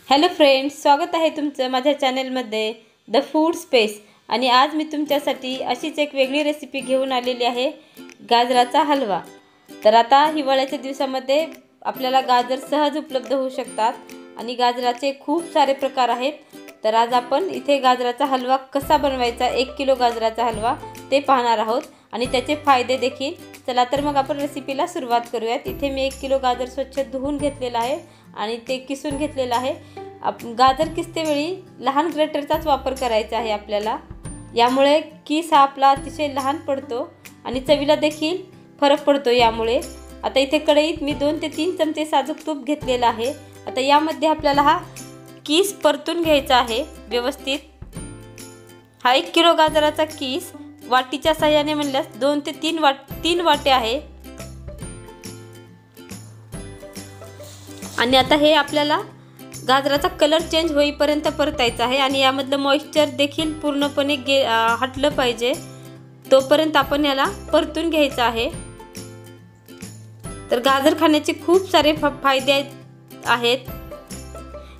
Hello friends, स्वागत आहे तुमचं माझ्या चॅनलमध्ये द फूड स्पेस। आणि आज मी तुमच्यासाठी अशीच एक वेगळी रेसिपी घेऊन आलेली आहे, गाजराचा हलवा। तर आता हिवाळ्याच्या दिवसामध्ये आपल्याला गाजर सहज उपलब्ध होऊ शकतात आणि गाजराचे खूप सारे प्रकार आहेत। तर आज आपण इथे गाजराचा हलवा कसा बनवायचा, 1 किलो गाजराचा हलवा ते पाहणार आहोत आणि त्याचे फायदे देखील। चला तर मग आपण रेसिपीला सुरुवात करूयात। इथे मी 1 किलो गाजर स्वच्छ धुवून घेतलेला आहे आणि ते किसून घेतलेला आहे। गाजर किसतेवेळी लहान ग्रेटरचाच वापर करायचा आहे आपल्याला, यामुळे किस हा आपला अतिशय लहान पडतो आणि चवीला देखील फरक पडतो यामुळे। आता इथे कढईत मी 2 ते 3 चमचे साजूक तूप घेतलेला आहे। आता यामध्ये आपल्याला हा किस परतून घ्यायचा आहे व्यवस्थित। हा 1 किलो गाजराचा किस वाटीच्या साहाय्याने म्हणल्यास 2 ते 3 वाटे आहे। आणि आता हे आपल्याला गाजराचा कलर चेंज होईपर्यंत परतायचा आहे आणि यामधलं मॉइश्चर देखील पूर्णपणे हटलं पाहिजे, तोपर्यंत आपण याला परतून घ्यायचं आहे। तर गाजर खाण्याचे खूप सारे फायदे आहेत।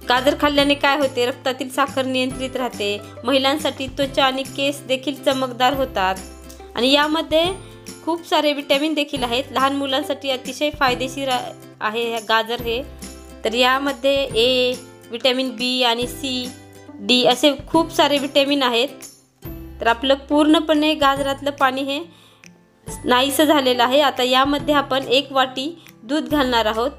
गाजर खाल्ल्याने काय होते, रक्तातील साखर नियंत्रित राहते, महिलांसाठी त्वचा आणि केस देखील चमकदार होतात आणि यामध्ये खूप सारे विटॅमिन देखील आहेत। लहान मुलांसाठी अतिशय फायदेशीर आहे गाजर हे। तर यामध्ये ए, विटॅमिन बी आणि सी, डी असे खूप सारे विटॅमिन आहेत। तर आपलं पूर्णपणे गाजरातलं पाणी हे नाहीसं झालेलं आहे। आता यामध्ये आपण 1 वाटी दूध घालणार आहोत।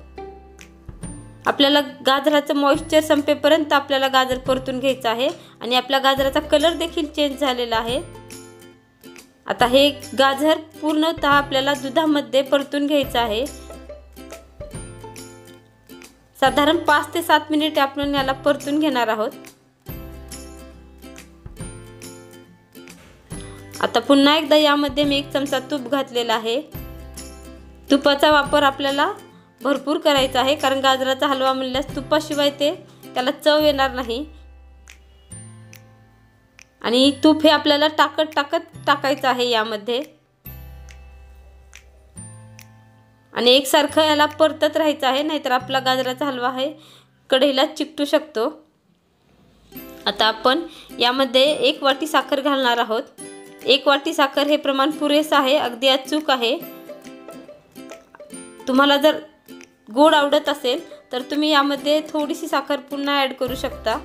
आपल्याला गाजराचं मॉइश्चर संपेपर्यंत आपल्याला गाजर परतून घ्यायचं आहे आणि आपला गाजराचा कलर देखील चेंज झालेला आहे। आता हे गाजर पूर्णतः आपल्याला दुधामध्ये परतून घ्यायचं आहे। साधारण 5 ते 7 मिनिट आपण याला परतून घेणार आहोत। आता पुन्हा एकदा यामध्ये मी 1 चमचा तूप घातलेला आहे। तुपाचा वापर आपल्याला भरपूर करायचा आहे, कारण गाजराचा हलवा म्हणल्यास तुपाशिवाय त्याला चव येणार नाही। आणि तूप हे आपल्याला टाकत टाकायचं आहे यामध्ये आणि एकसारखं याला परतत राहायचं आहे, नाहीतर आपला गाजराचा हलवा आहे कढईला चिकटू शकतो। आता आपण यामध्ये 1 वाटी साखर घालणार आहोत। 1 वाटी साखर हे प्रमाण पुरेसं आहे, अगदी अचूक आहे। तुम्हाला जर गोड आवडत असेल तर तुम्ही यामध्ये थोडीशी साखर पुन्हा ॲड करू शकता।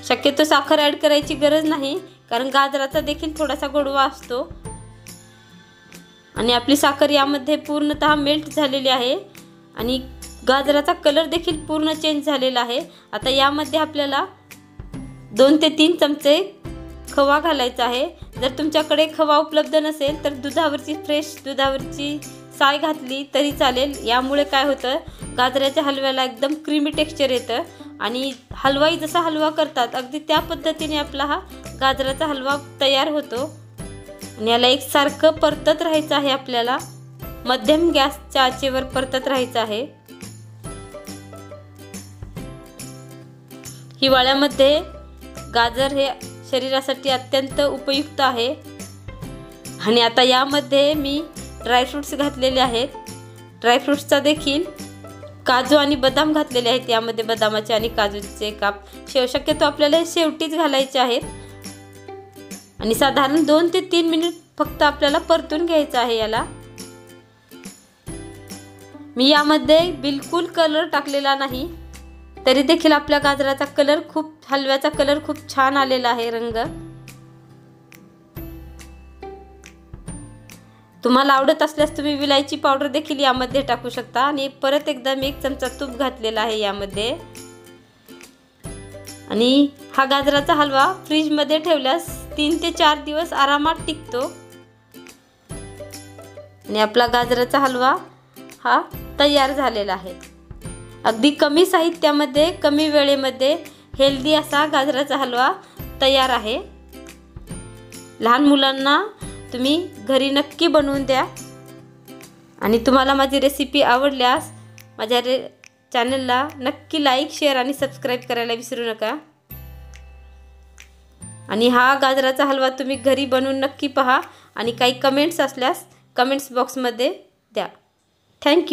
शक्यतो साखर ॲड करायची गरज नाही, कारण गाजराचा देखील थोडासा गोडवा असतो। आणि आपली साखर यामध्ये पूर्णतः मेल्ट झालेली आहे आणि गाजराचा कलर देखील पूर्ण चेंज झालेला आहे। आता यामध्ये आपल्याला 2 ते 3 चमचे खवा घालायचा आहे। जर तुमच्याकडे खवा उपलब्ध नसेल तर फ्रेश दुधावरची साय घातली तरी चालेल। यामुळे काय होतं, गाजराच्या हलव्याला एकदम क्रीमी टेक्स्चर येतं आणि हलवाई जसा हलवा करतात अगदी त्या पद्धतीने आपला हा गाजराचा हलवा तयार होतो। आणि याला एकसारखं परतत राहायचं आहे, आपल्याला मध्यम गॅसच्या आचेवर परतत राहायचं आहे। हिवाळ्यामध्ये गाजर हे शरीरासाठी अत्यंत उपयुक्त आहे। आणि आता यामध्ये मी ड्रायफ्रूट्स घातलेले आहेत। ड्रायफ्रूट्सचा देखील काजू आणि बदाम घातलेले आहेत यामध्ये, बदामाचे आणि काजूचे काप शक्यतो आपल्याला शेवटीच घालायचे आहेत। आणि साधारण 2 ते 3 मिनिट फक्त आपल्याला परतून घ्यायचं आहे याला। मी यामध्ये बिलकुल कलर टाकलेला नाही, तरी देखील आपल्या गाजराचा हलव्याचा कलर खूप छान आलेला आहे, रंग। तुम्हाला आवडत असल्यास तुम्ही विलायची पावडर देखील यामध्ये टाकू शकता। आणि परत एकदा मी 1 चमचा तूप घातलेला आहे यामध्ये। आणि हा गाजराचा हलवा फ्रीजमध्ये ठेवल्यास 3 ते 4 दिवस आरामात टिकतो। आणि आपला गाजराचा हलवा हा तयार झालेला आहे। अगदी कमी साहित्यामध्ये कमी वेळेमध्ये हेल्दी असा गाजराचा हलवा तयार आहे। लहान मुलांना तुम्ही घरी नक्की बनवून द्या। आणि तुम्हाला माझी रेसिपी आवडल्यास माझ्या चॅनलला नक्की लाईक, शेअर आणि सबस्क्राईब करायला विसरू नका। आणि हा गाजराचा हलवा तुम्ही घरी बनवून नक्की पहा आणि काही कमेंट्स असल्यास कमेंट्स बॉक्समध्ये द्या। थँक्यू।